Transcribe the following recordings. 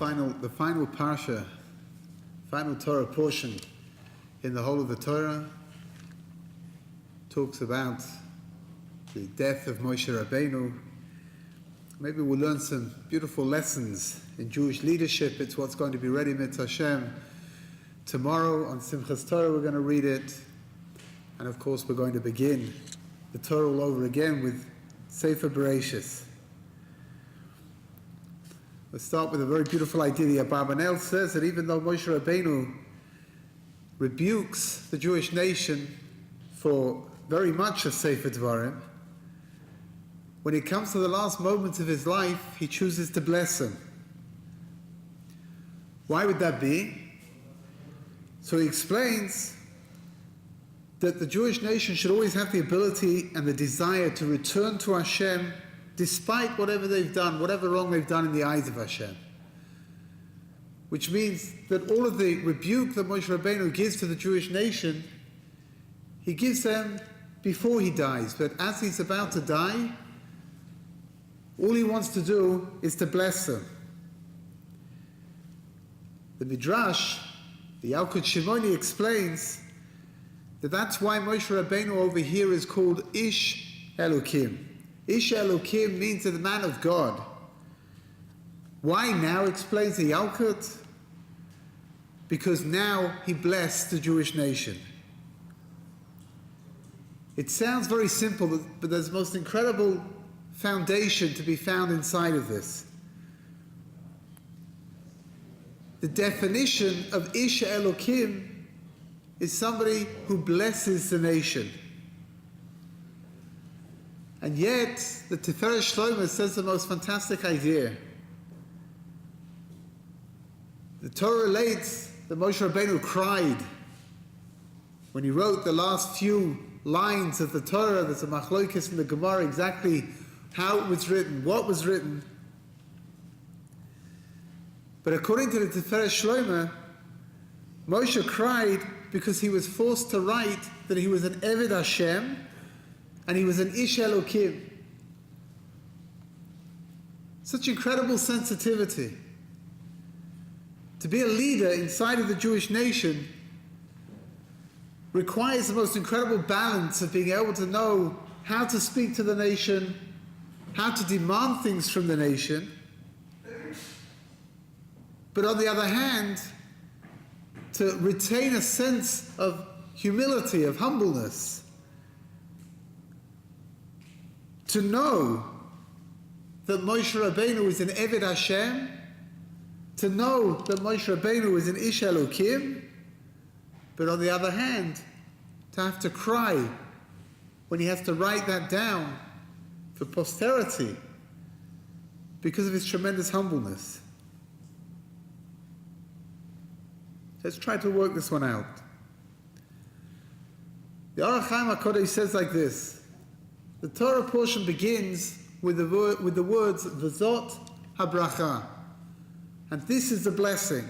final parsha, final Torah portion in the whole of the Torah talks about the death of Moshe Rabbeinu. Maybe we'll learn some beautiful lessons in Jewish leadership. It's what's going to be ready, Mitzvah Hashem. Tomorrow on Simchas Torah we're going to read it. And of course we're going to begin the Torah all over again with Sefer Bereshis. Let's start with a very beautiful idea. The Abarbanel says that even though Moshe Rabbeinu rebukes the Jewish nation for very much of Sefer Dvarim, when it comes to the last moments of his life, he chooses to bless them. Why would that be? So he explains that the Jewish nation should always have the ability and the desire to return to Hashem despite whatever they've done, whatever wrong they've done in the eyes of Hashem. Which means that all of the rebuke that Moshe Rabbeinu gives to the Jewish nation, he gives them before he dies. But as he's about to die, all he wants to do is to bless them. The Midrash, the Yalkut Shimoni, explains that that's why Moshe Rabbeinu over here is called Ish Elokim. Ish Elokim means the man of God. Why now, explains the Yalkut? Because now he blessed the Jewish nation. It sounds very simple, but there's the most incredible foundation to be found inside of this. The definition of Ish Elokim is somebody who blesses the nation. And yet, the Tiferet Shlomo says the most fantastic idea. The Torah relates that Moshe Rabbeinu cried when he wrote the last few lines of the Torah. There's a machlokes in the Gemara exactly how it was written, what was written. But according to the Tiferet Shlomo, Moshe cried because he was forced to write that he was an Eved Hashem and he was an Ish Elokim. Such incredible sensitivity. To be a leader inside of the Jewish nation requires the most incredible balance of being able to know how to speak to the nation, how to demand things from the nation, but on the other hand, to retain a sense of humility, of humbleness. To know that Moshe Rabbeinu is an Eved Hashem, to know that Moshe Rabbeinu is an Ish Elokim, but on the other hand, to have to cry when he has to write that down for posterity because of his tremendous humbleness. Let's try to work this one out. The Orach Chaim HaKodesh says like this: the Torah portion begins with the words V'zot habracha, and this is the blessing.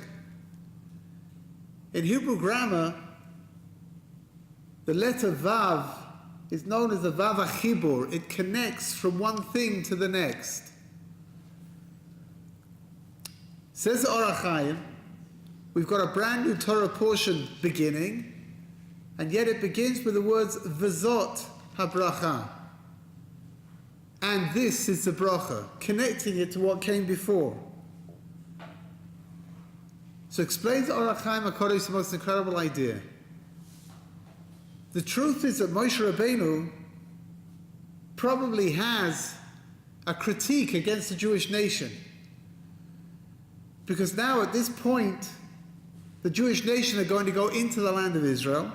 In Hebrew grammar, the letter Vav is known as the Vav HaChibur. It connects from one thing to the next. Says the Orach Chaim, we've got a brand new Torah portion beginning, and yet it begins with the words V'zot habracha. And this is the bracha, connecting it to what came before. So explains the Orach Chaim HaKodesh the most incredible idea. The truth is that Moshe Rabbeinu probably has a critique against the Jewish nation. Because now at this point, the Jewish nation are going to go into the land of Israel,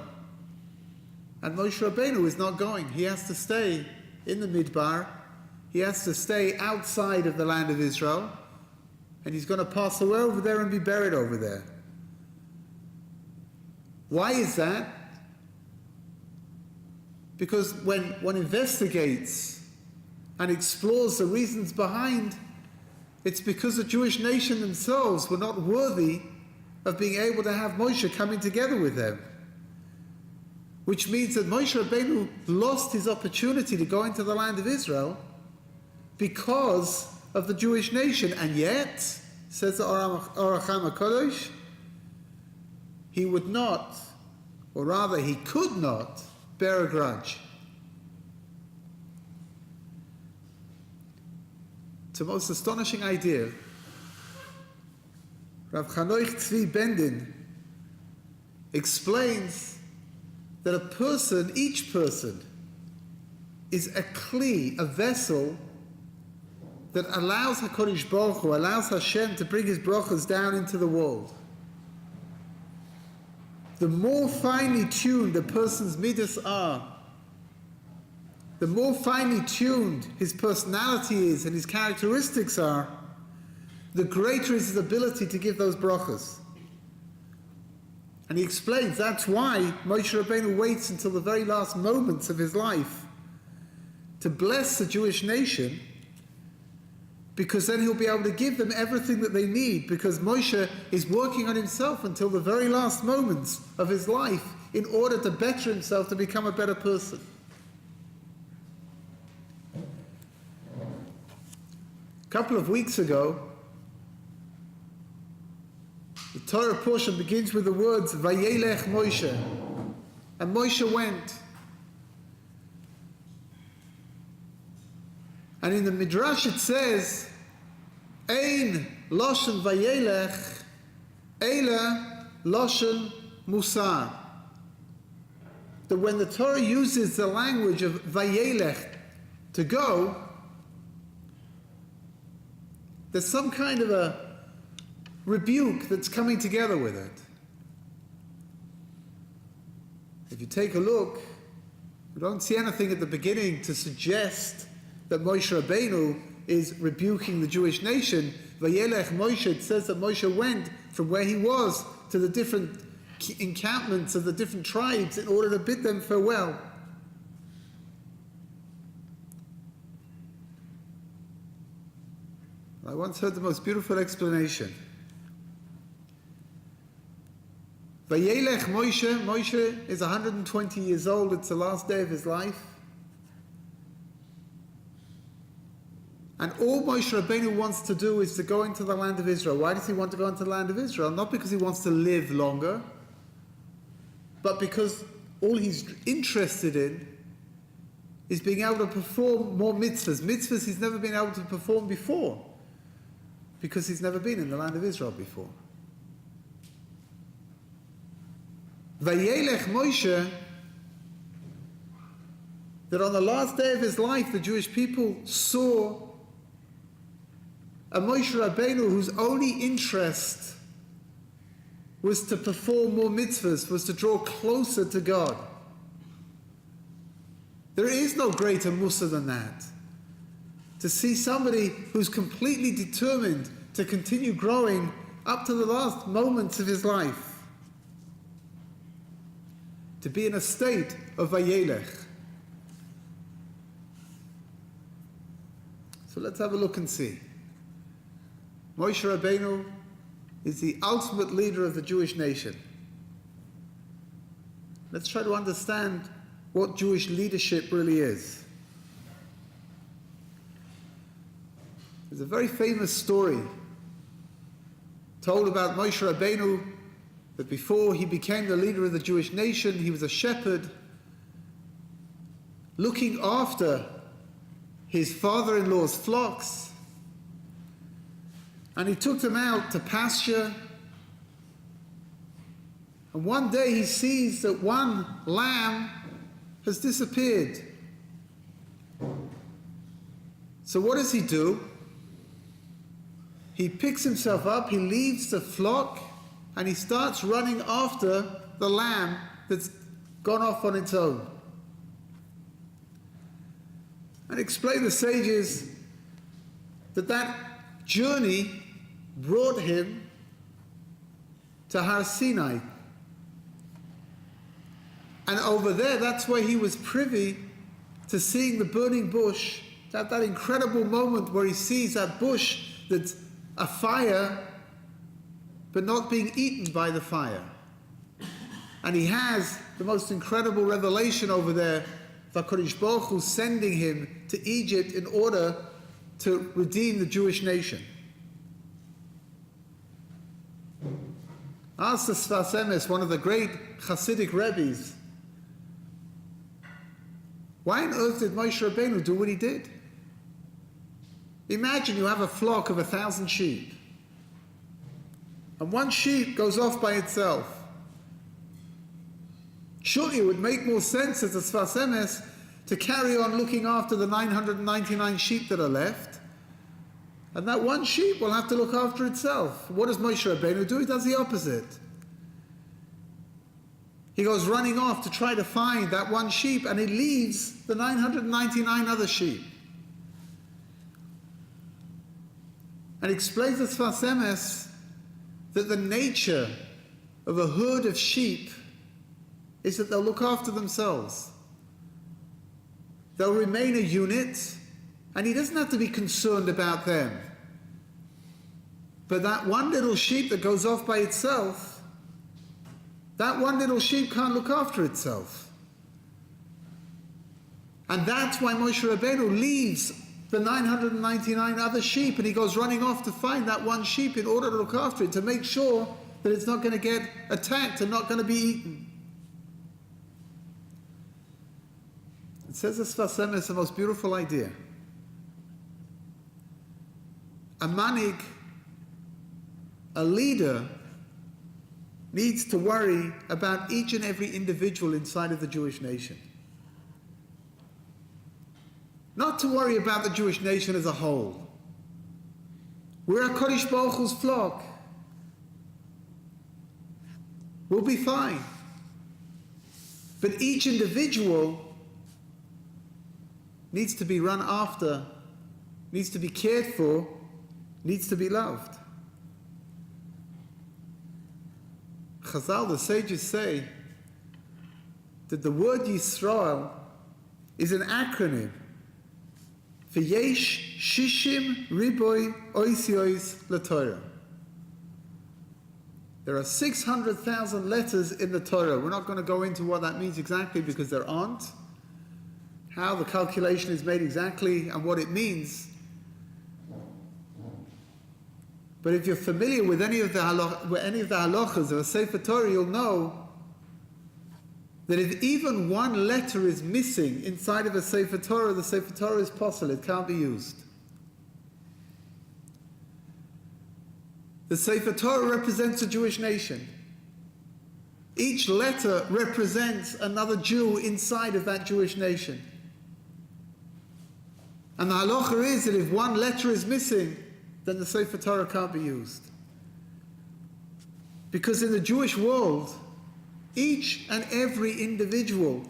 and Moshe Rabbeinu is not going. He has to stay in the Midbar. He has to stay outside of the land of Israel, and he's going to pass away over there and be buried over there. Why is that? Because when one investigates and explores the reasons behind, it's because the Jewish nation themselves were not worthy of being able to have Moshe coming together with them. Which means that Moshe Rabbeinu lost his opportunity to go into the land of Israel because of the Jewish nation. And yet, says the Oracham HaKadosh, he would not, or rather he could not, bear a grudge. It's a most astonishing idea. Rav Chanoich Tzvi Bendin explains that a person, each person, is a kli, a vessel that allows HaKadosh Baruch Hu, allows Hashem to bring his brachas down into the world. The more finely tuned a person's midas are, the more finely tuned his personality is and his characteristics are, the greater is his ability to give those brachas. And he explains that's why Moshe Rabbeinu waits until the very last moments of his life to bless the Jewish nation, because then he'll be able to give them everything that they need, because Moshe is working on himself until the very last moments of his life in order to better himself, to become a better person. A couple of weeks ago, the Torah portion begins with the words, Vayelech Moshe. And Moshe went. And in the Midrash it says, Ein Loshen Vayelech, Eila Loshen Musar. That when the Torah uses the language of Vayelech, to go, there's some kind of a rebuke that's coming together with it. If you take a look, we don't see anything at the beginning to suggest that Moshe Rabbeinu is rebuking the Jewish nation. Vayelech Moshe, it says that Moshe went from where he was to the different encampments of the different tribes in order to bid them farewell. I once heard the most beautiful explanation. Vayelech Moshe, Moshe is 120 years old, it's the last day of his life. And all Moshe Rabbeinu wants to do is to go into the land of Israel. Why does he want to go into the land of Israel? Not because he wants to live longer, but because all he's interested in is being able to perform more mitzvahs. Mitzvahs he's never been able to perform before, because he's never been in the land of Israel before. Vayelech Moshe, that on the last day of his life, the Jewish people saw a Moshe Rabbeinu whose only interest was to perform more mitzvahs, was to draw closer to God. There is no greater mussar than that. To see somebody who's completely determined to continue growing up to the last moments of his life. To be in a state of Vayelech. So let's have a look and see. Moshe Rabbeinu is the ultimate leader of the Jewish nation. Let's try to understand what Jewish leadership really is. There's a very famous story told about Moshe Rabbeinu, that before he became the leader of the Jewish nation, he was a shepherd looking after his father-in-law's flocks, and he took them out to pasture, and one day he sees that one lamb has disappeared. So what does he do? He picks himself up, he leaves the flock, and he starts running after the lamb that's gone off on its own. And explain the sages that that journey brought him to Har Sinai. And over there, that's where he was privy to seeing the burning bush, that incredible moment where he sees that bush that's afire, but not being eaten by the fire. And he has the most incredible revelation over there, HaKadosh Baruch Hu sending him to Egypt in order to redeem the Jewish nation. Asked the Sfas Emes, one of the great Hasidic Rebbes, why on earth did Moshe Rabbeinu do what he did? Imagine you have a flock of 1,000 sheep, and one sheep goes off by itself. Surely it would make more sense as a Sfas Emes to carry on looking after the 999 sheep that are left, and that one sheep will have to look after itself. What does Moshe Rabbeinu do? He does the opposite. He goes running off to try to find that one sheep, and he leaves the 999 other sheep. And explains to Sfas Emes that the nature of a herd of sheep is that they'll look after themselves. They'll remain a unit, and he doesn't have to be concerned about them. But that one little sheep that goes off by itself, that one little sheep can't look after itself. And that's why Moshe Rabbeinu leaves the 999 other sheep, and he goes running off to find that one sheep in order to look after it, to make sure that it's not going to get attacked and not going to be eaten. It says this Sfas Emes, the most beautiful idea. A manig, a leader, needs to worry about each and every individual inside of the Jewish nation. Not to worry about the Jewish nation as a whole. We're HaKadosh Baruch Hu's flock. We'll be fine. But each individual needs to be run after, needs to be cared for, needs to be loved. Chazal, the sages, say that the word Yisrael is an acronym for Yesh Shishim Riboy Oisiois LaTorah. There are 600,000 letters in the Torah. We're not going to go into what that means exactly because there aren't. How the calculation is made exactly and what it means. But if you're familiar with any of the halachas of a Sefer Torah, you'll know that if even one letter is missing inside of a Sefer Torah, the Sefer Torah is possible, it can't be used. The Sefer Torah represents a Jewish nation. Each letter represents another Jew inside of that Jewish nation. And the halacha is that if one letter is missing, then the Sefer Torah can't be used. Because in the Jewish world, each and every individual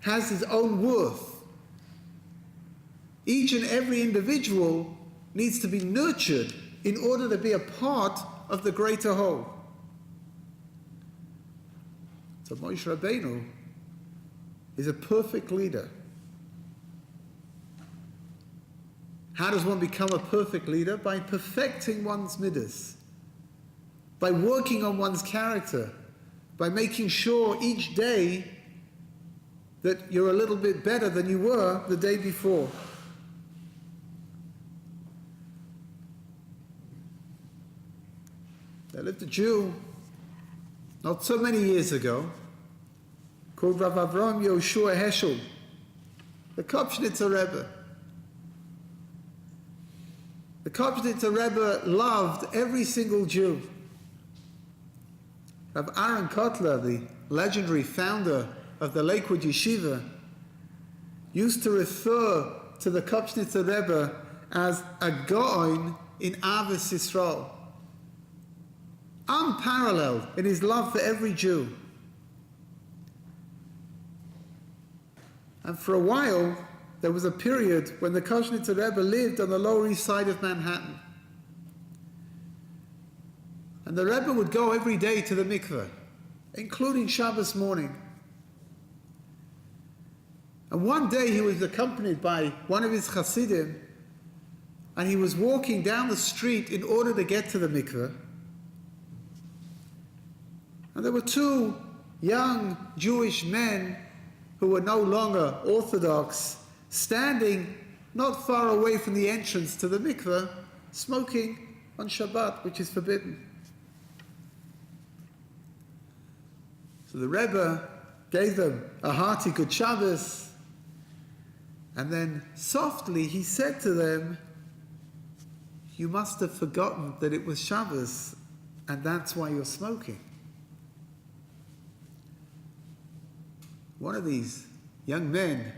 has his own worth. Each and every individual needs to be nurtured in order to be a part of the greater whole. So Moshe Rabbeinu is a perfect leader. How does one become a perfect leader? By perfecting one's midas, by working on one's character, by making sure each day that you're a little bit better than you were the day before. There lived a Jew not so many years ago called Rav Avram Yoshua Heschel, the Kopshnitzer Rebbe. The Kopshnitzer Rebbe loved every single Jew. Rav Aaron Kotler, the legendary founder of the Lakewood Yeshiva, used to refer to the Kopshnitzer Rebbe as a Gaon in Avos Yisrael, unparalleled in his love for every Jew. And for a while, there was a period when the Kopshnitzer Rebbe lived on the Lower East Side of Manhattan. And the Rebbe would go every day to the mikveh, including Shabbos morning. And one day he was accompanied by one of his Hasidim, and he was walking down the street in order to get to the mikveh. And there were two young Jewish men who were no longer Orthodox, standing not far away from the entrance to the mikveh, smoking on Shabbat, which is forbidden. So the Rebbe gave them a hearty good Shabbos, and then softly he said to them, you must have forgotten that it was Shabbos, and that's why you're smoking. One of these young men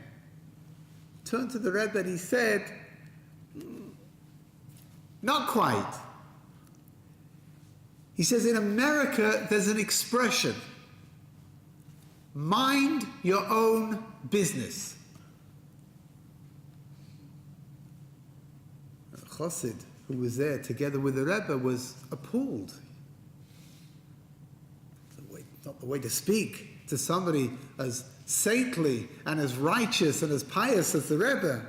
turned to the Rebbe and he said, not quite. He says, in America, there's an expression, mind your own business. A chassid who was there together with the Rebbe was appalled. Not the way to speak to somebody as saintly and as righteous and as pious as the Rebbe.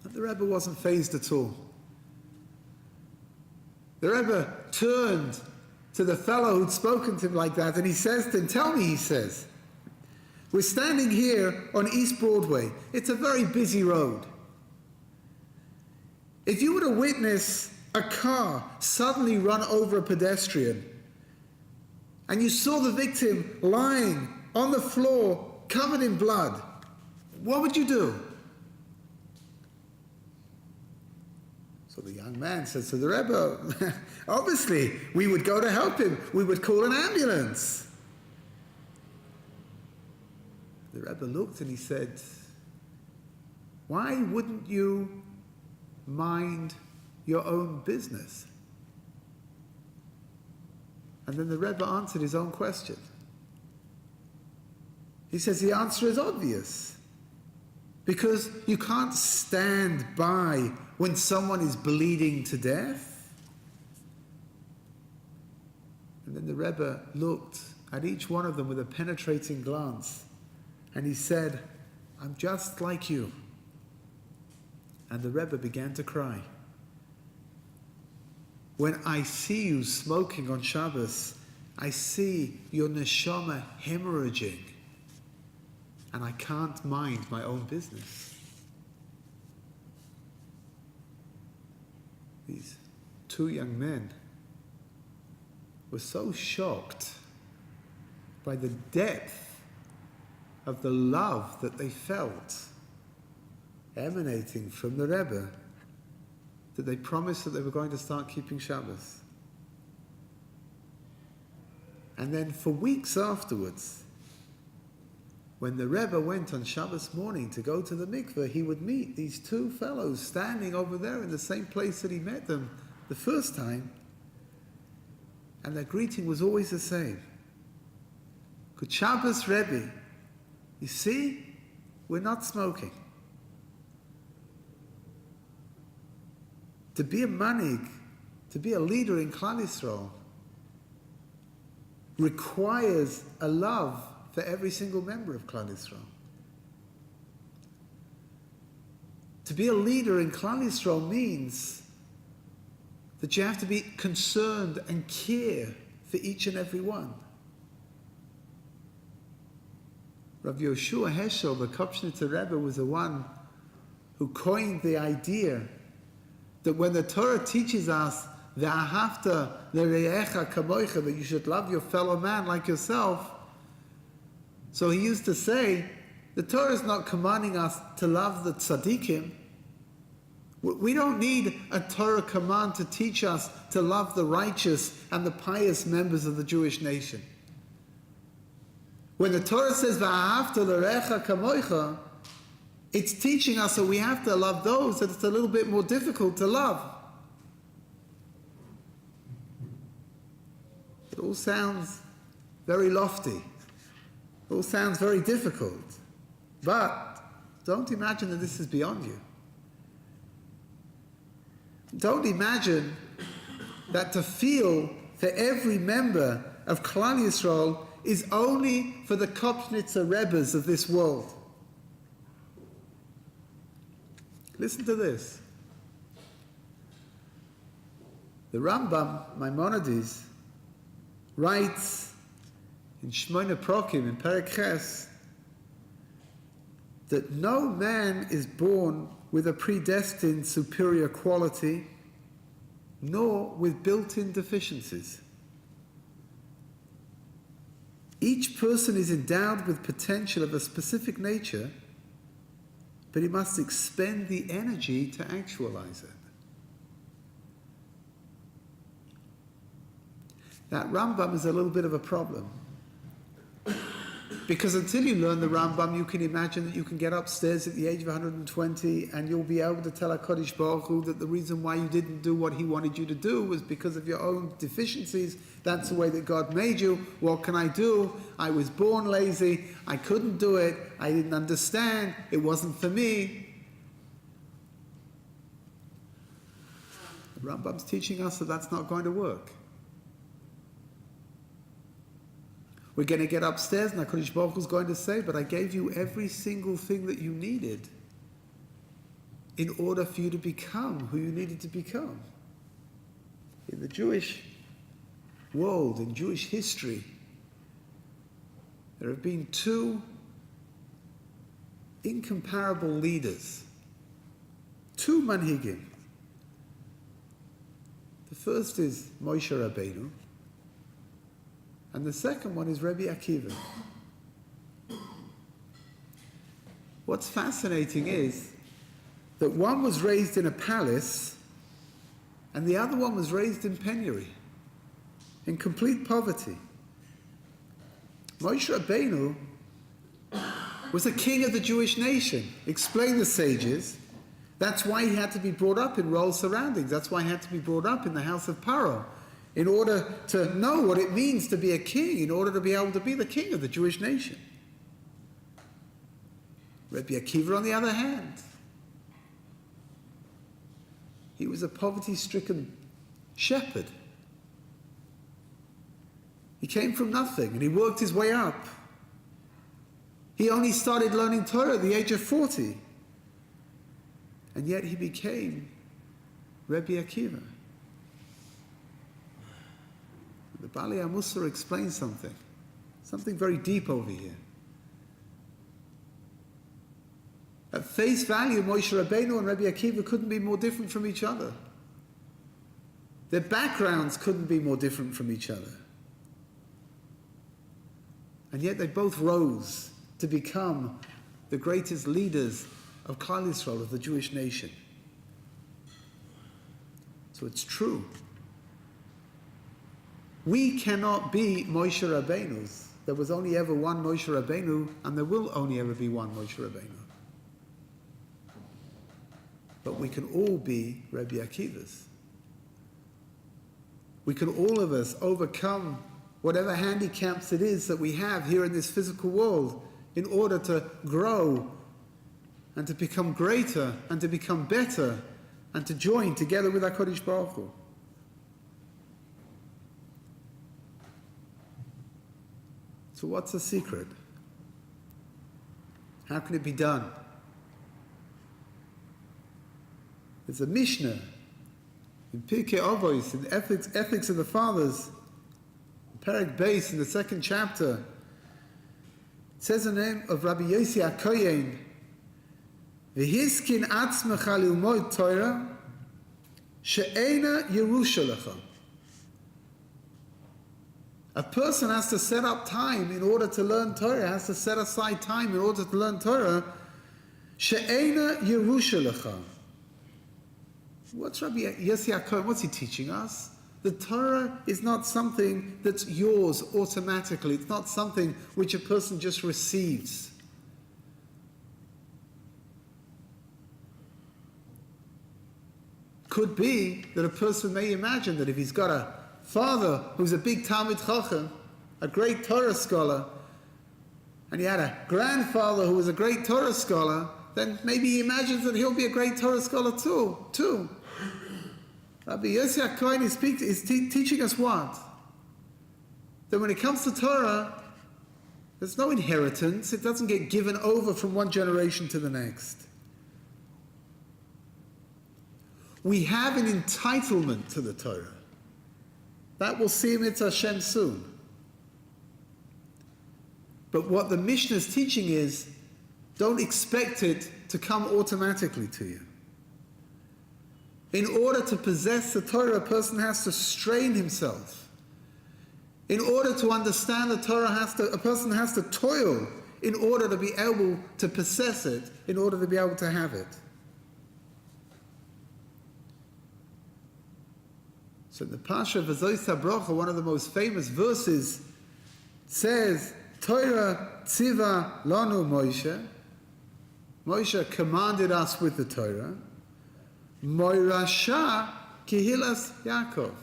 But the Rebbe wasn't fazed at all. The Rebbe turned to the fellow who'd spoken to him like that, and he says to him, tell me, he says, we're standing here on East Broadway. It's a very busy road. If you were to witness a car suddenly run over a pedestrian, and you saw the victim lying on the floor, covered in blood, what would you do? So the young man says to the Rebbe, obviously, we would go to help him. We would call an ambulance. The Rebbe looked and he said, why wouldn't you mind your own business? And then the Rebbe answered his own question. He says the answer is obvious. Because you can't stand by when someone is bleeding to death. And then the Rebbe looked at each one of them with a penetrating glance. And he said, I'm just like you. And the Rebbe began to cry. When I see you smoking on Shabbos, I see your neshama hemorrhaging, and I can't mind my own business. These two young men were so shocked by the depth of the love that they felt emanating from the Rebbe, that they promised that they were going to start keeping Shabbos. And then for weeks afterwards, when the Rebbe went on Shabbos morning to go to the mikveh, he would meet these two fellows standing over there in the same place that he met them the first time. And their greeting was always the same. Good Shabbos, Rebbe. You see, we're not smoking. To be a manig, to be a leader in Klal Yisrael, requires a love for every single member of Klal Yisrael. To be a leader in Klal Yisrael means that you have to be concerned and care for each and every one. Rav Yoshua Heschel, the Kopshnitzer Rebbe, was the one who coined the idea that when the Torah teaches us that you should love your fellow man like yourself, so he used to say, the Torah is not commanding us to love the tzaddikim. We don't need a Torah command to teach us to love the righteous and the pious members of the Jewish nation. When the Torah says, V'ahavta l'recha kamoicha, it's teaching us that we have to love those that it's a little bit more difficult to love. It all sounds very lofty. It all sounds very difficult. But don't imagine that this is beyond you. Don't imagine that to feel for every member of Klal Yisrael is only for the Kopshnitzer Rebbes of this world. Listen to this. The Rambam, Maimonides, writes in Shmoyne Prokim, in Perek Ches, that no man is born with a predestined superior quality, nor with built-in deficiencies. Each person is endowed with potential of a specific nature, but he must expend the energy to actualize it. That Rambam is a little bit of a problem. Because until you learn the Rambam, you can imagine that you can get upstairs at the age of 120 and you'll be able to tell HaKadosh Baruch Hu that the reason why you didn't do what he wanted you to do was because of your own deficiencies. That's the way that God made you. What can I do? I was born lazy. I couldn't do it. I didn't understand. It wasn't for me. The Rambam's teaching us that that's not going to work. We're going to get upstairs and HaKadosh Baruch Hu is going to say, but I gave you every single thing that you needed in order for you to become who you needed to become. In the Jewish world, in Jewish history, there have been two incomparable leaders, two manhigim. The first is Moshe Rabbeinu, and the second one is Rabbi Akiva. What's fascinating is that one was raised in a palace and the other one was raised in penury, in complete poverty. Moshe Rabbeinu was a king of the Jewish nation. Explain the sages. That's why he had to be brought up in royal surroundings. That's why he had to be brought up in the house of Paro, in order to know what it means to be a king, in order to be able to be the king of the Jewish nation. Rabbi Akiva, on the other hand, he was a poverty-stricken shepherd. He came from nothing and he worked his way up. He only started learning Torah at the age of 40. And yet he became Rabbi Akiva. The Bali HaMusar explains something very deep over here. At face value, Moshe Rabbeinu and Rabbi Akiva couldn't be more different from each other. Their backgrounds couldn't be more different from each other. And yet they both rose to become the greatest leaders of Klal Yisrael, of the Jewish nation. So it's true. We cannot be Moshe Rabbeinus. There was only ever one Moshe Rabbeinu, and there will only ever be one Moshe Rabbeinu. But we can all be Rabbi Akivas. We can all of us overcome whatever handicaps it is that we have here in this physical world in order to grow and to become greater and to become better and to join together with HaKadosh Baruch Hu. So what's the secret? How can it be done? There's a Mishnah in Pirkei Avos, in Ethics of the Fathers, Perek Beis, in the second chapter. It says the name of Rabbi Yossi HaKohen, V'hiskin atzmecha lilmod Torah, she'eina Yerusha lecha. A person has to set up time in order to learn Torah, has to set aside time in order to learn Torah. She'eina Yerusha lecha. What's Rabbi Yossi HaKohen, what's he teaching us? The Torah is not something that's yours automatically. It's not something which a person just receives. Could be that a person may imagine that if he's got a father who's a big Talmid Chacham, a great Torah scholar, and he had a grandfather who was a great Torah scholar, then maybe he imagines that he'll be a great Torah scholar too. Rabbi Yossi HaKohen is teaching us what? That when it comes to Torah, there's no inheritance. It doesn't get given over from one generation to the next. We have an entitlement to the Torah. That will see Mitzvah Hashem soon. But what the Mishnah is teaching is, don't expect it to come automatically to you. In order to possess the Torah, a person has to strain himself. In order to understand the Torah, a person has to toil in order to be able to possess it, in order to be able to have it. So in the Pasha of V'zois HaBrocha, one of the most famous verses says, Torah tziva lanu Moshe. Moshe commanded us with the Torah. Moirasha kihilas Yaakov.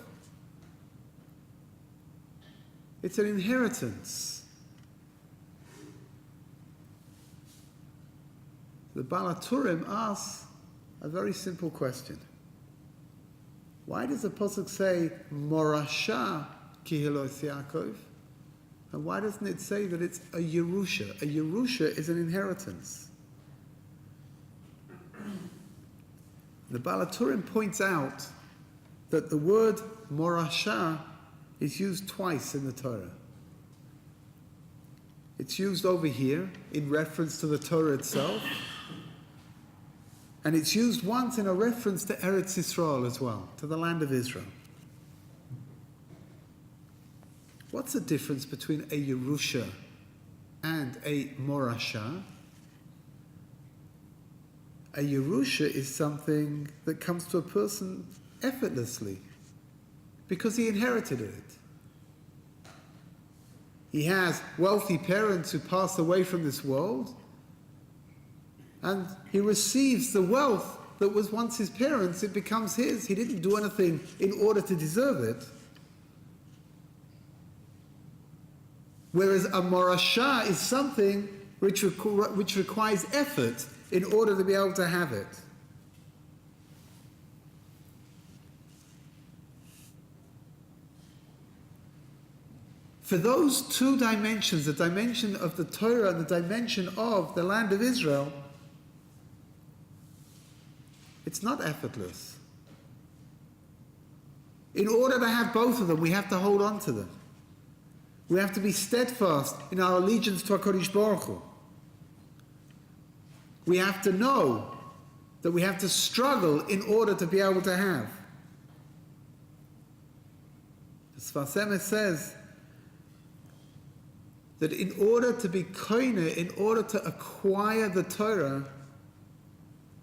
It's an inheritance. The Baal HaTurim asks a very simple question. Why does the Pasuk say, Morasha kihilos Yaakov? And why doesn't it say that it's a Yerusha? A Yerusha is an inheritance. The Baal HaTurim points out that the word Morasha is used twice in the Torah. It's used over here in reference to the Torah itself, and it's used once in a reference to Eretz Yisrael as well, to the land of Israel. What's the difference between a Yerusha and a Morasha? A Yerusha is something that comes to a person effortlessly because he inherited it. He has wealthy parents who pass away from this world, and he receives the wealth that was once his parents'. It becomes his. He didn't do anything in order to deserve it. Whereas a morasha is something which requires effort in order to be able to have it. For those two dimensions, the dimension of the Torah and the dimension of the land of Israel, it's not effortless. In order to have both of them, we have to hold on to them. We have to be steadfast in our allegiance to HaKadosh Baruch Hu. We have to know that we have to struggle in order to be able to have. The Sfas Emes says that in order to be koine, in order to acquire the Torah,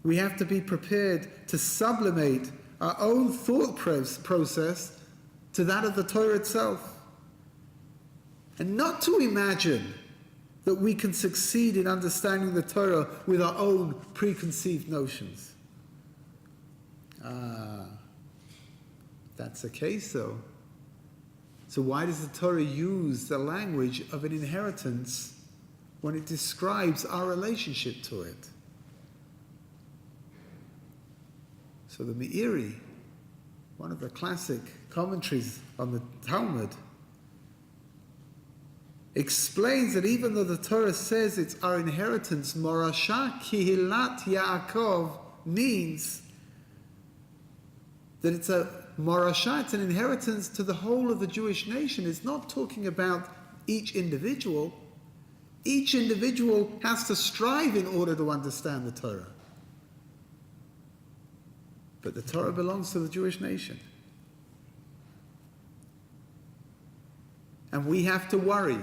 we have to be prepared to sublimate our own thought process to that of the Torah itself. And not to imagine that we can succeed in understanding the Torah with our own preconceived notions. That's the case, though. So why does the Torah use the language of an inheritance when it describes our relationship to it? So the Meiri, one of the classic commentaries on the Talmud, explains that even though the Torah says it's our inheritance, Morasha Kihilat Yaakov means that it's a Morasha, it's an inheritance to the whole of the Jewish nation. It's not talking about each individual. Each individual has to strive in order to understand the Torah. But the Torah belongs to the Jewish nation. And we have to worry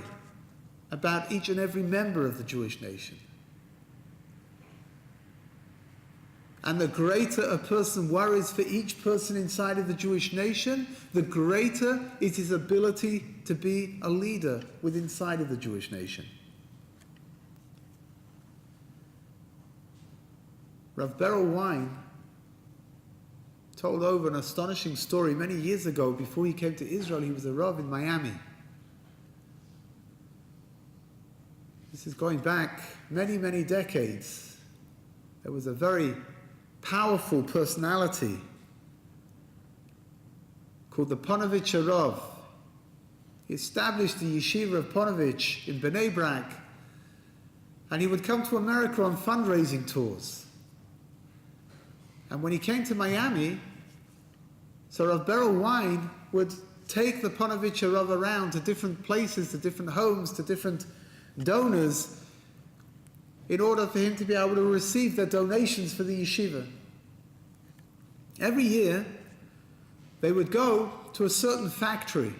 about each and every member of the Jewish nation. And the greater a person worries for each person inside of the Jewish nation, the greater is his ability to be a leader within inside of the Jewish nation. Rav Beryl Wein told over an astonishing story many years ago. Before he came to Israel, he was a Rav in Miami. This is going back many, many decades. There was a very powerful personality called the Ponevezh Rav. He established the yeshiva of Ponevezh in Bnei Brak, and he would come to America on fundraising tours. And when he came to Miami, so Rav Beryl Wein would take the Ponevezh Rav around to different places, to different homes, to different donors, in order for him to be able to receive their donations for the yeshiva. Every year, they would go to a certain factory,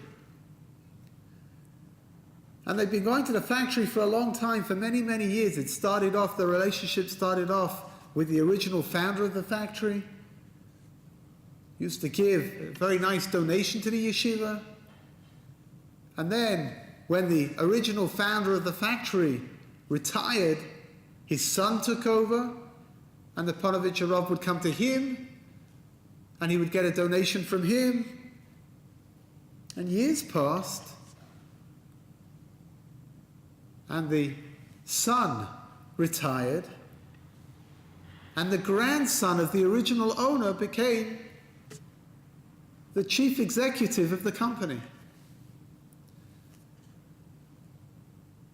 And they've been going to the factory for a long time, for many, many years. The relationship started off with the original founder of the factory. Used to give a very nice donation to the yeshiva. And then, when the original founder of the factory retired, his son took over, and the Panovich Rav would come to him, and he would get a donation from him. And years passed, and the son retired, and the grandson of the original owner became the chief executive of the company.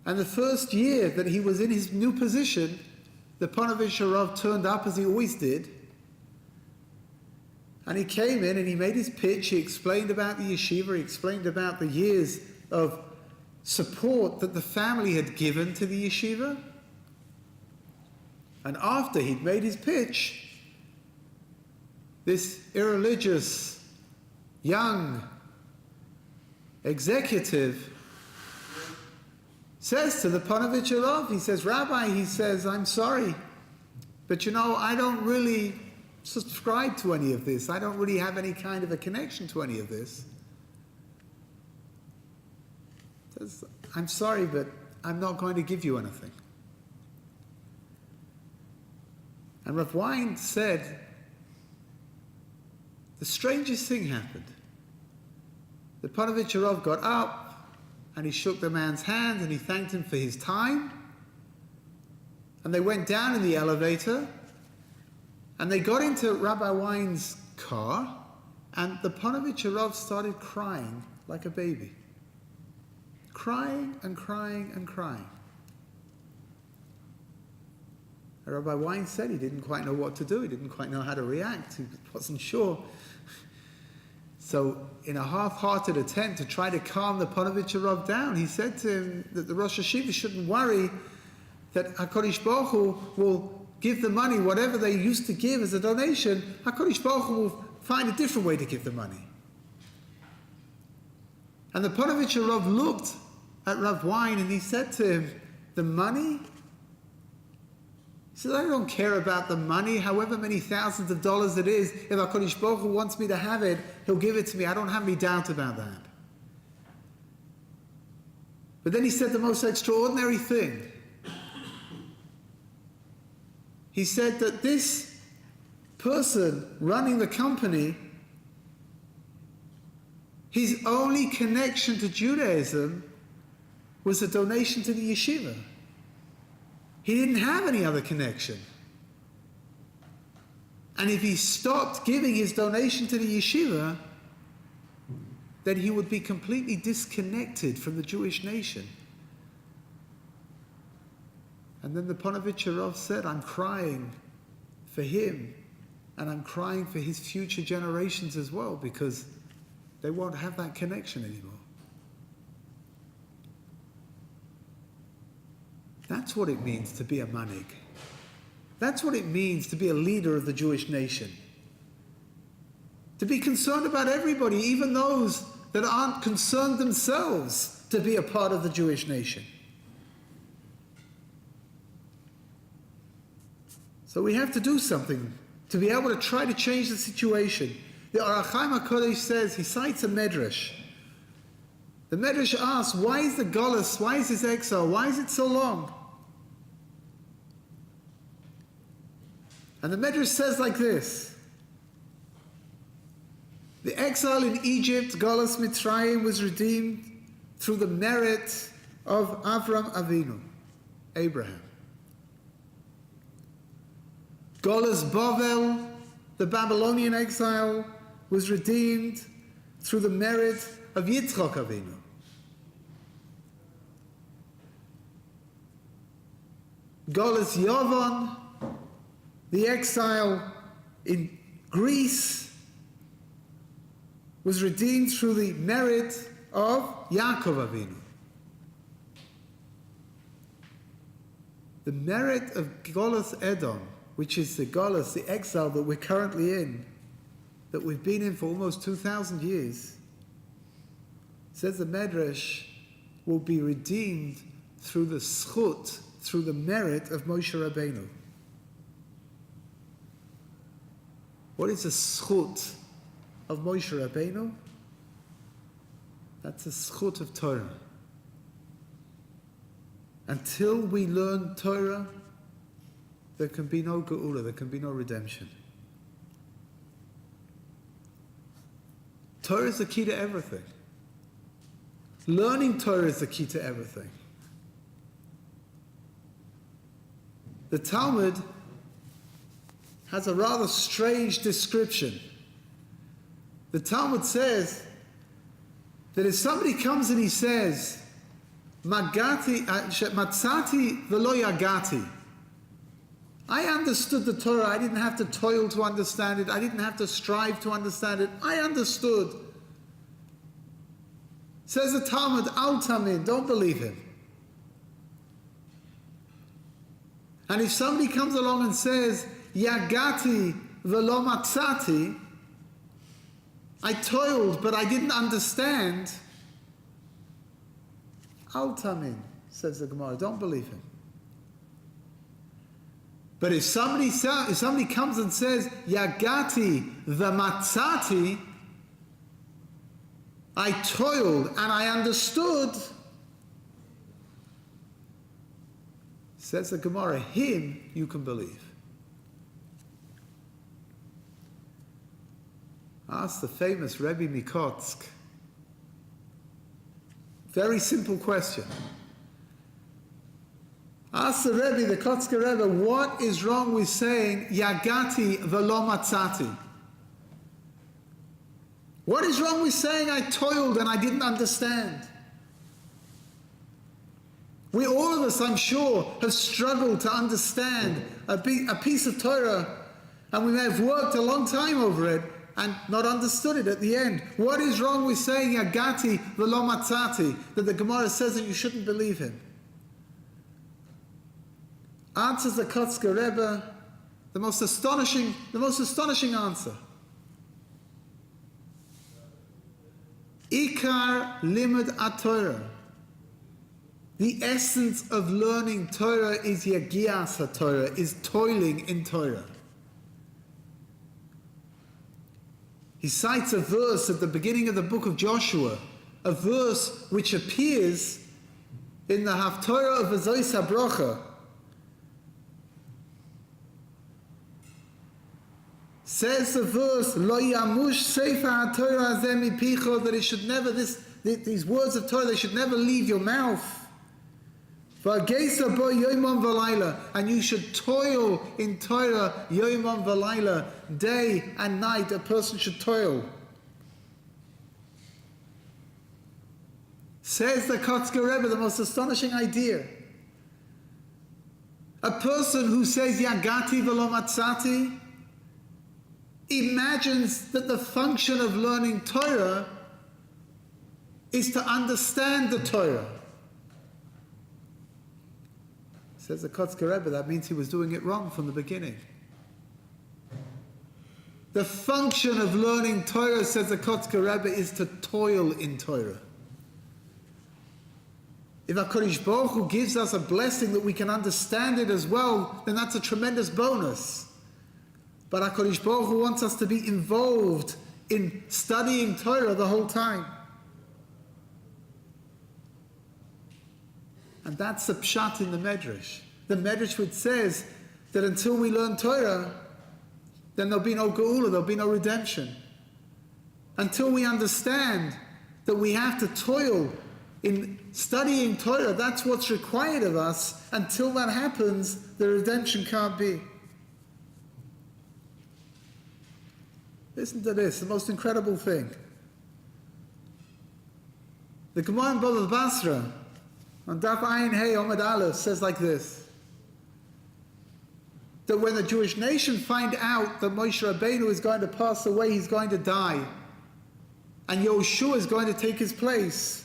And the first year that he was in his new position, the Panovich Rav turned up as he always did. And he came in and he made his pitch. He explained about the yeshiva. He explained about the years of support that the family had given to the yeshiva. And after he'd made his pitch, this irreligious, young executive says to the Panovich Rav, he says, Rabbi, he says, I'm sorry, but I don't really subscribe to any of this. I don't really have any kind of a connection to any of this. He says, I'm sorry, but I'm not going to give you anything. And Rav Wein said, the strangest thing happened. The Panovich Rav got up, and he shook the man's hand and he thanked him for his time. And they went down in the elevator and they got into Rabbi Wein's car, and the Panovich Rav started crying like a baby. Crying and crying and crying. And Rabbi Wein said he didn't quite know what to do. He didn't quite know how to react. He wasn't sure. So, in a half-hearted attempt to try to calm the Panovich Rav down, he said to him that the Rosh Hashiva shouldn't worry, that HaKadosh Baruch Hu will give the money, whatever they used to give as a donation, HaKadosh Baruch Hu will find a different way to give the money. And the Panovich Rav looked at Rav Wein and he said to him, the money? He said, I don't care about the money, however many thousands of dollars it is. If HaKadosh Baruch Hu wants me to have it, He'll give it to me. I don't have any doubt about that. But then he said the most extraordinary thing. He said that this person running the company, his only connection to Judaism was a donation to the yeshiva. He didn't have any other connection. And if he stopped giving his donation to the yeshiva, then he would be completely disconnected from the Jewish nation. And then the Panovich Rav said, I'm crying for him, and I'm crying for his future generations as well, because they won't have that connection anymore. That's what it means to be a manig. That's what it means to be a leader of the Jewish nation. To be concerned about everybody, even those that aren't concerned themselves to be a part of the Jewish nation. So we have to do something to be able to try to change the situation. The Orach Chaim HaKodesh says, he cites a medrash. The medrash asks, why is the Golus, why is this exile, why is it so long? And the medrash says like this: the exile in Egypt, Golus Mitzrayim, was redeemed through the merit of Avram Avinu, Abraham. Golus Bavel, the Babylonian exile, was redeemed through the merit of Yitzchak Avinu. Golus Yavon, the exile in Greece, was redeemed through the merit of Yaakov Avinu. The merit of Golus Edom, which is the Golus, the exile that we're currently in, that we've been in for almost 2,000 years, says the Medrash, will be redeemed through the schut, through the merit of Moshe Rabbeinu. What is the schut of Moshe Rabbeinu? That's the schut of Torah. Until we learn Torah, there can be no geula, there can be no redemption. Torah is the key to everything. Learning Torah is the key to everything. The Talmud has a rather strange description. The Talmud says that if somebody comes and he says, Matzati v'lo yagati, I understood the Torah, I didn't have to toil to understand it, I didn't have to strive to understand it, I understood. Says the Talmud, Al Tamin, don't believe him. And if somebody comes along and says, Yagati v'lo matzati, I toiled but I didn't understand, Al Tamin, says the Gemara, don't believe him. But if somebody comes and says, Yagati v'matzati, I toiled and I understood, says the Gemara, him you can believe. Ask the famous Rabbi Mikotsk. Very simple question. Ask the Rebbe, the Kotzker Rebbe, what is wrong with saying Yagati v'lo matzati? What is wrong with saying I toiled and I didn't understand? We all of us, I'm sure, have struggled to understand a piece of Torah, and we may have worked a long time over it and not understood it at the end. What is wrong with saying Yagati v'lo matzati, that the Gemara says that you shouldn't believe him? Answers the Kotzker Rebbe, the most astonishing answer. Ikar limud aTorah. The essence of learning Torah is yagias haTorah, is toiling in Torah. He cites a verse at the beginning of the book of Joshua, a verse which appears in the Haftorah of V'zois HaBrocha. Says the verse, Lo yamush sefer haTorah hazeh mipicho, that it should never, these words of Torah, they should never leave your mouth. V'ageisa bo yomam v'layla, and you should toil in Torah yomam v'layla, day and night. A person should toil. Says the Kotzker Rebbe, the most astonishing idea. A person who says Yagati v'lo matzati imagines that the function of learning Torah is to understand the Torah. Says the Kotzker Rebbe, that means he was doing it wrong from the beginning. The function of learning Torah, says the Kotzker Rebbe, is to toil in Torah. If HaKadosh Baruch Hu gives us a blessing that we can understand it as well, then that's a tremendous bonus. But HaKadosh Baruch Hu wants us to be involved in studying Torah the whole time. And that's the pshat in the Medrash. The Medrash which says that until we learn Torah, then there'll be no geula, there'll be no redemption. Until we understand that we have to toil in studying Torah, that's what's required of us. Until that happens, the redemption can't be. Listen to this, the most incredible thing. The Gemara in Bava Basra, on Daf Ayin Hey Omid Aleph, says like this: that when the Jewish nation find out that Moshe Rabbeinu is going to pass away, he's going to die, and Yoshua is going to take his place,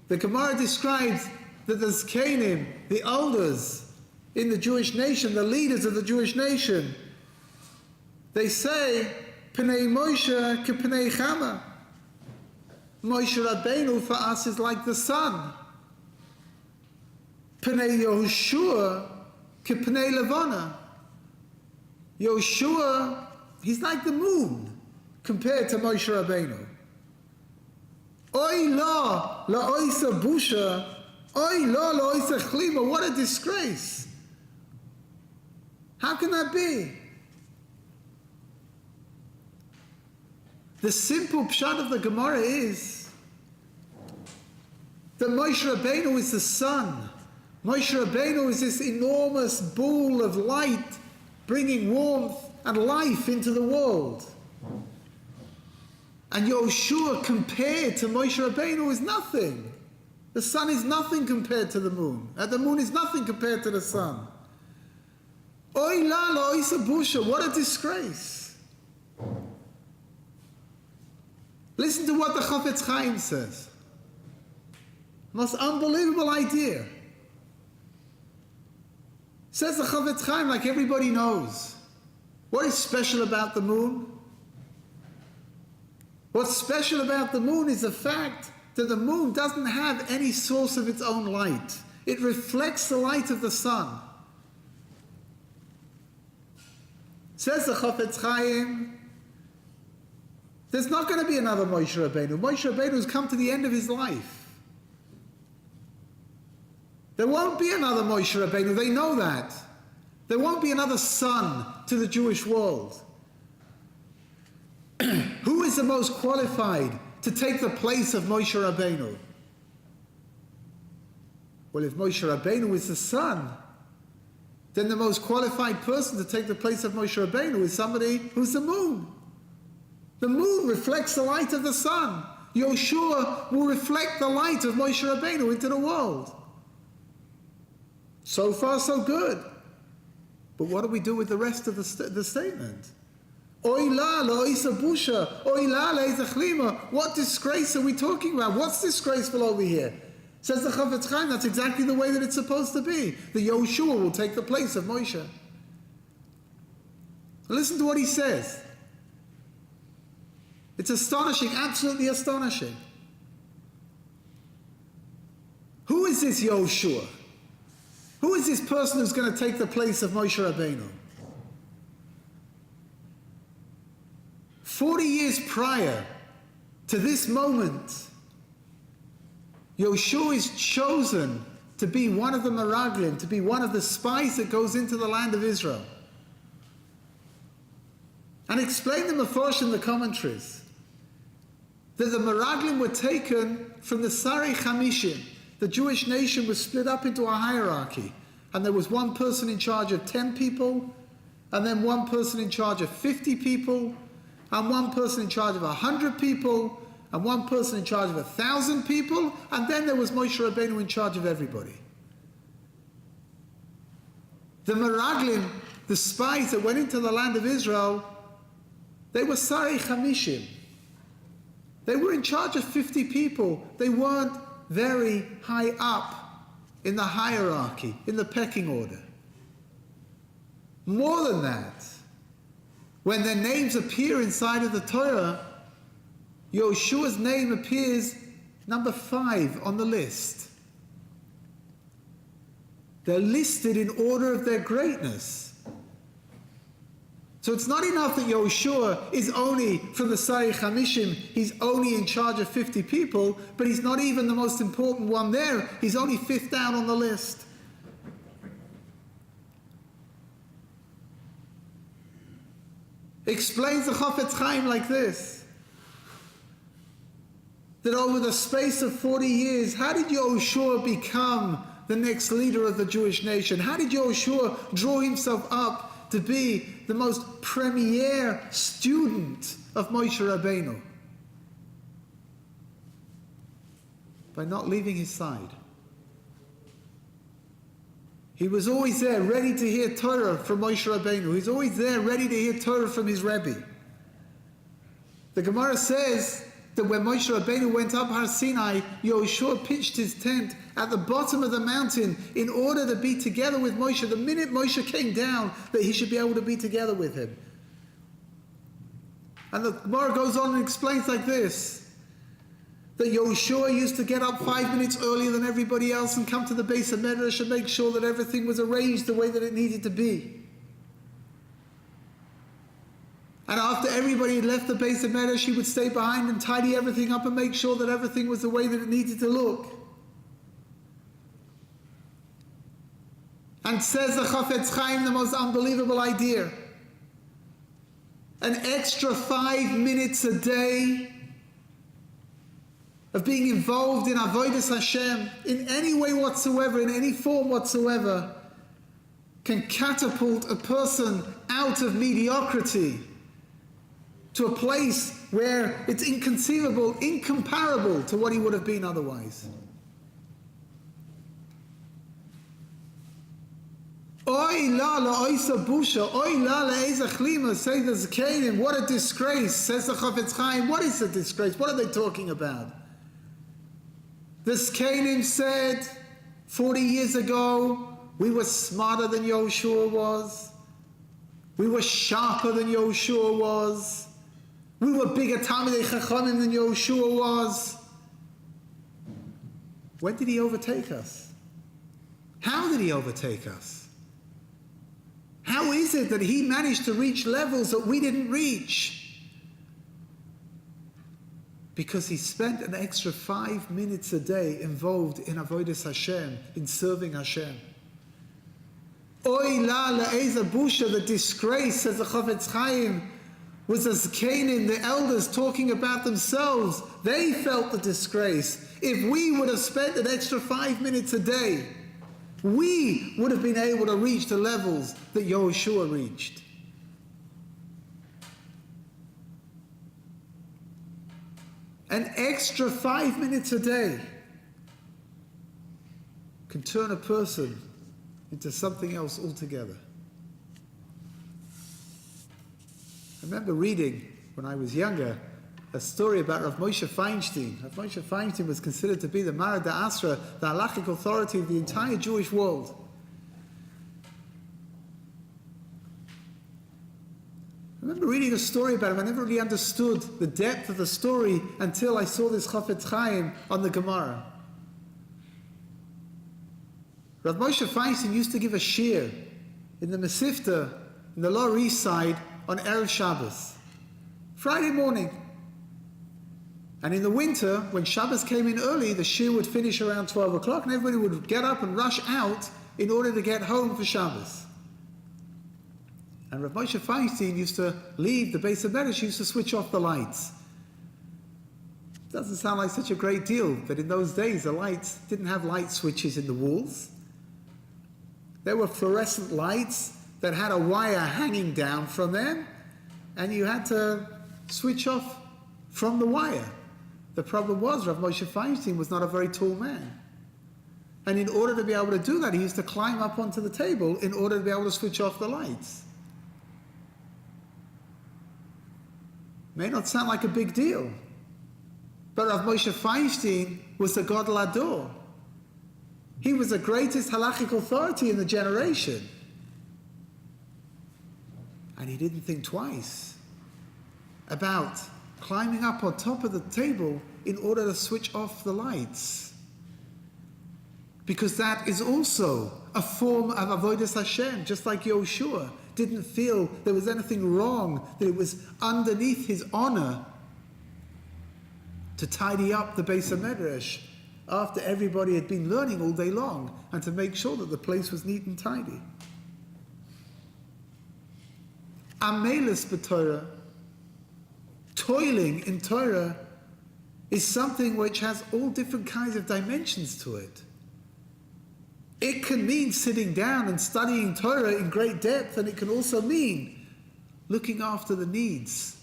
the Gemara describes that the Zkanim, the elders in the Jewish nation, the leaders of the Jewish nation, they say, Pnei Moshe ke Pnei Chama. Moshe Rabbeinu for us is like the sun. Pnei Yehoshua ke pnei levana. Yehoshua, he's like the moon compared to Moshe Rabbeinu. Oy la oisa busha, oy la oisa chlima. What a disgrace! How can that be? The simple pshat of the Gemara is that Moshe Rabbeinu is the sun. Moshe Rabbeinu is this enormous ball of light bringing warmth and life into the world. And Yehoshua compared to Moshe Rabbeinu is nothing. The sun is nothing compared to the moon. And the moon is nothing compared to the sun. Oy la la oisa busha, what a disgrace. Listen to what the Chafetz Chaim says. Most unbelievable idea. Says the Chafetz Chaim, like everybody knows, what is special about the moon? What's special about the moon is the fact that the moon doesn't have any source of its own light. It reflects the light of the sun. Says the Chafetz Chaim, there's not going to be another Moshe Rabbeinu. Moshe Rabbeinu has come to the end of his life. There won't be another Moshe Rabbeinu. They know that. There won't be another son to the Jewish world. Who is the most qualified to take the place of Moshe Rabbeinu? Well, if Moshe Rabbeinu is the son, then the most qualified person to take the place of Moshe Rabbeinu is somebody who's the moon. The moon reflects the light of the sun. Yehoshua will reflect the light of Moshe Rabbeinu into the world. So far, so good. But what do we do with the rest of the statement? Oy la lo'isa busha, oy la le'isa chlima. What disgrace are we talking about? What's disgraceful over here? Says the Chafetz Chaim, that's exactly the way that it's supposed to be. The Yehoshua will take the place of Moshe. Listen to what he says. It's astonishing, absolutely astonishing. Who is this Yehoshua? Who is this person who's going to take the place of Moshe Rabbeinu? 40 years prior to this moment, Yehoshua is chosen to be one of the Meraglim, to be one of the spies that goes into the land of Israel. And explain the Mefarshim in the commentaries that the Meraglim were taken from the Sarei Chamishim. The Jewish nation was split up into a hierarchy, and there was one person in charge of 10 people, and then one person in charge of 50 people, and one person in charge of 100 people, and one person in charge of 1,000 people, and then there was Moshe Rabbeinu in charge of everybody. The Meraglim, the spies that went into the land of Israel, they were Sarei Chamishim. They were in charge of 50 people. They weren't very high up in the hierarchy, in the pecking order. More than that, when their names appear inside of the Torah, Yehoshua's name appears number 5 on the list. They're listed in order of their greatness. So it's not enough that Yehoshua is only from the Sarei Chamishim, he's only in charge of 50 people, but he's not even the most important one there. He's only 5th down on the list. Explains the Chafetz Chaim like this, that over the space of 40 years, how did Yehoshua become the next leader of the Jewish nation? How did Yehoshua draw himself up to be the most premier student of Moshe Rabbeinu? By not leaving his side. He was always there, ready to hear Torah from Moshe Rabbeinu. He's always there, ready to hear Torah from his Rabbi. The Gemara says that when Moshe Rabbeinu went up Har Sinai, Yehoshua pitched his tent at the bottom of the mountain in order to be together with Moshe. The minute Moshe came down, that he should be able to be together with him. And the Gemara goes on and explains like this, that Yoshua used to get up 5 minutes earlier than everybody else and come to the base of Medrash and make sure that everything was arranged the way that it needed to be. And after everybody had left the base of Medrash, he would stay behind and tidy everything up and make sure that everything was the way that it needed to look. And says the Chafetz Chaim, the most unbelievable idea. An extra 5 minutes a day of being involved in Avodas Hashem in any way whatsoever, in any form whatsoever, can catapult a person out of mediocrity to a place where it's inconceivable, incomparable to what he would have been otherwise. Oy la la oisa busha, oy la la eza chlima, say the Zakanim, what a disgrace, says the Chafetz Chaim. What is a disgrace? What are they talking about? The Zakanim said 40 years ago, we were smarter than Yoshua was, we were sharper than Yoshua was, we were bigger Talmidei Chachamim than Yoshua was. When did he overtake us? How did he overtake us? How is it that he managed to reach levels that we didn't reach? Because he spent an extra 5 minutes a day involved in Avodas Hashem, in serving Hashem. Oy la la'eza busha, the disgrace, says the Chafetz Chaim, was the Zakanim, the elders, talking about themselves. They felt the disgrace. If we would have spent an extra 5 minutes a day, we would have been able to reach the levels that Yoshua reached. An extra 5 minutes a day can turn a person into something else altogether. I remember reading, when I was younger, a story about Rav Moshe Feinstein. Rav Moshe Feinstein was considered to be the Mara Asra, the halachic authority of the entire Jewish world. I remember reading a story about him. I never really understood the depth of the story until I saw this Chafetz Chaim on the Gemara. Rav Moshe Feinstein used to give a shir in the Mesivta, in the Lower East Side, on Erev Shabbos, Friday morning. And in the winter, when Shabbos came in early, the shir would finish around 12 o'clock and everybody would get up and rush out in order to get home for Shabbos. And Rav Moshe Feinstein used to leave the base of Medrash, used to switch off the lights. Doesn't sound like such a great deal, but in those days the lights didn't have light switches in the walls. There were fluorescent lights that had a wire hanging down from them, and you had to switch off from the wire. The problem was Rav Moshe Feinstein was not a very tall man. And in order to be able to do that, he used to climb up onto the table in order to be able to switch off the lights. May not sound like a big deal, but Rav Moshe Feinstein was the Gadol Hador. He was the greatest halachic authority in the generation. And he didn't think twice about climbing up on top of the table in order to switch off the lights. Because that is also a form of Avodas Hashem, just like Yoshua didn't feel there was anything wrong, that it was underneath his honor to tidy up the base of Medrash after everybody had been learning all day long, and to make sure that the place was neat and tidy. Amelis b'Torah, toiling in Torah, is something which has all different kinds of dimensions to it. It can mean sitting down and studying Torah in great depth, and it can also mean looking after the needs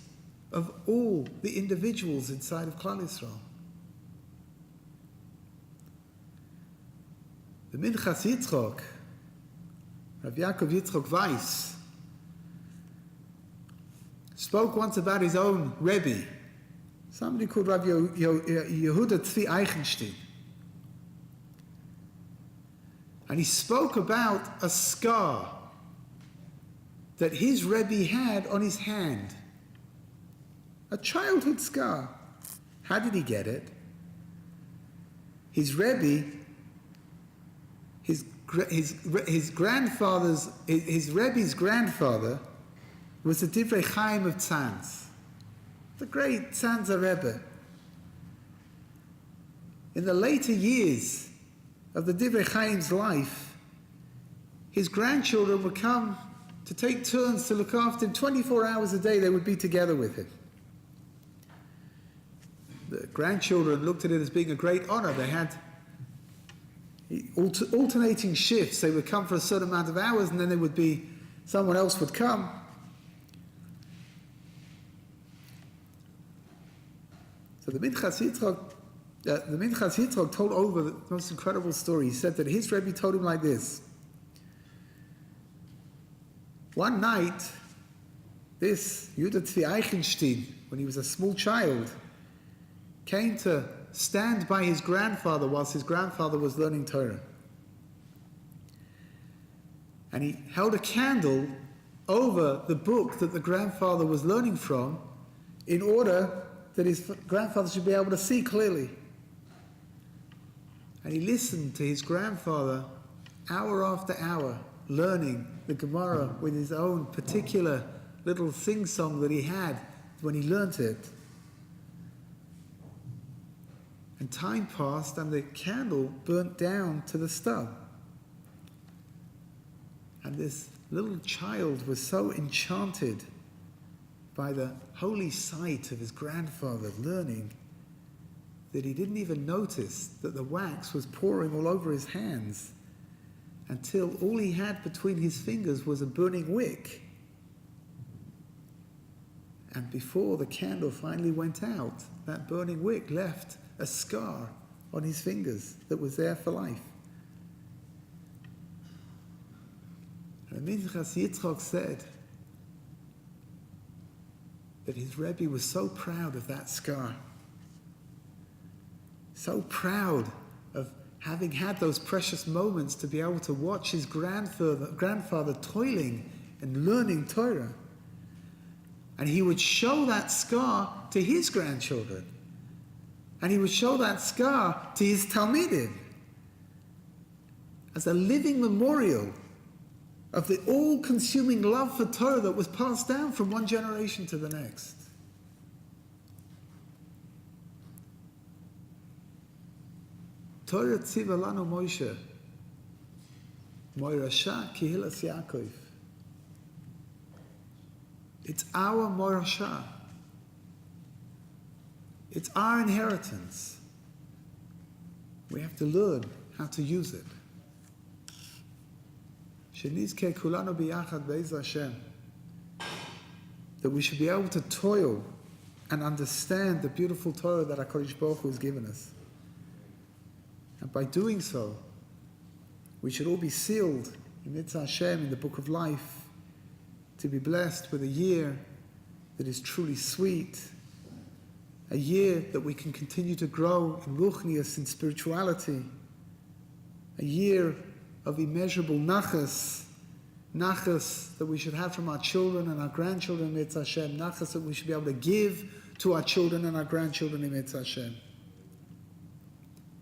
of all the individuals inside of Klal Yisrael. The Minchas Yitzchok, Rabbi Yaakov Yitzchok Weiss, spoke once about his own Rebbe, somebody called Rabbi Yehuda Tzvi Eichenstein. And he spoke about a scar that his Rebbe had on his hand. A childhood scar. How did he get it? his Rebbe, his grandfather's, his Rebbe's grandfather was the Divrei Chaim of Tzanz, the great Tzanzer Rebbe. In the later years of the Divrei Chaim's life, his grandchildren would come to take turns to look after him. 24 hours a day they would be together with him. The grandchildren looked at it as being a great honor. They had alternating shifts. They would come for a certain amount of hours, and then there would be someone else would come. So the Minchas Yitzchak told over the most incredible story. He said that his Rebbe told him like this. One night, this Yudah Tzvi Eichenstein, when he was a small child, came to stand by his grandfather whilst his grandfather was learning Torah. And he held a candle over the book that the grandfather was learning from in order that his grandfather should be able to see clearly. And he listened to his grandfather hour after hour, learning the Gemara with his own particular little sing-song that he had when he learnt it. And time passed and the candle burnt down to the stub. And this little child was so enchanted by the holy sight of his grandfather learning that he didn't even notice that the wax was pouring all over his hands until all he had between his fingers was a burning wick. And before the candle finally went out, that burning wick left a scar on his fingers that was there for life. And Minchas Yitzchak said that his Rebbe was so proud of that scar, so proud of having had those precious moments to be able to watch his grandfather toiling and learning Torah. And he would show that scar to his grandchildren. And he would show that scar to his Talmidim as a living memorial of the all-consuming love for Torah that was passed down from one generation to the next. Torah tziva lanu Moshe, Moirasha Kehilas Yaakov. It's our Moirasha. It's our inheritance. We have to learn how to use it. Shenizkei kulanu biyachad be'ez Hashem. That we should be able to toil and understand the beautiful Torah that HaKadosh Baruch Hu has given us. And by doing so, we should all be sealed in Mitzvah Hashem, in the Book of Life, to be blessed with a year that is truly sweet, a year that we can continue to grow in ruchnius, in spirituality, a year of immeasurable nachas that we should have from our children and our grandchildren in Mitzvah Hashem, nachas that we should be able to give to our children and our grandchildren in Mitzvah Hashem.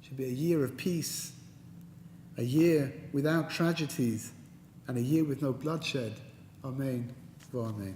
It should be a year of peace, a year without tragedies, and a year with no bloodshed. Amen. Amen.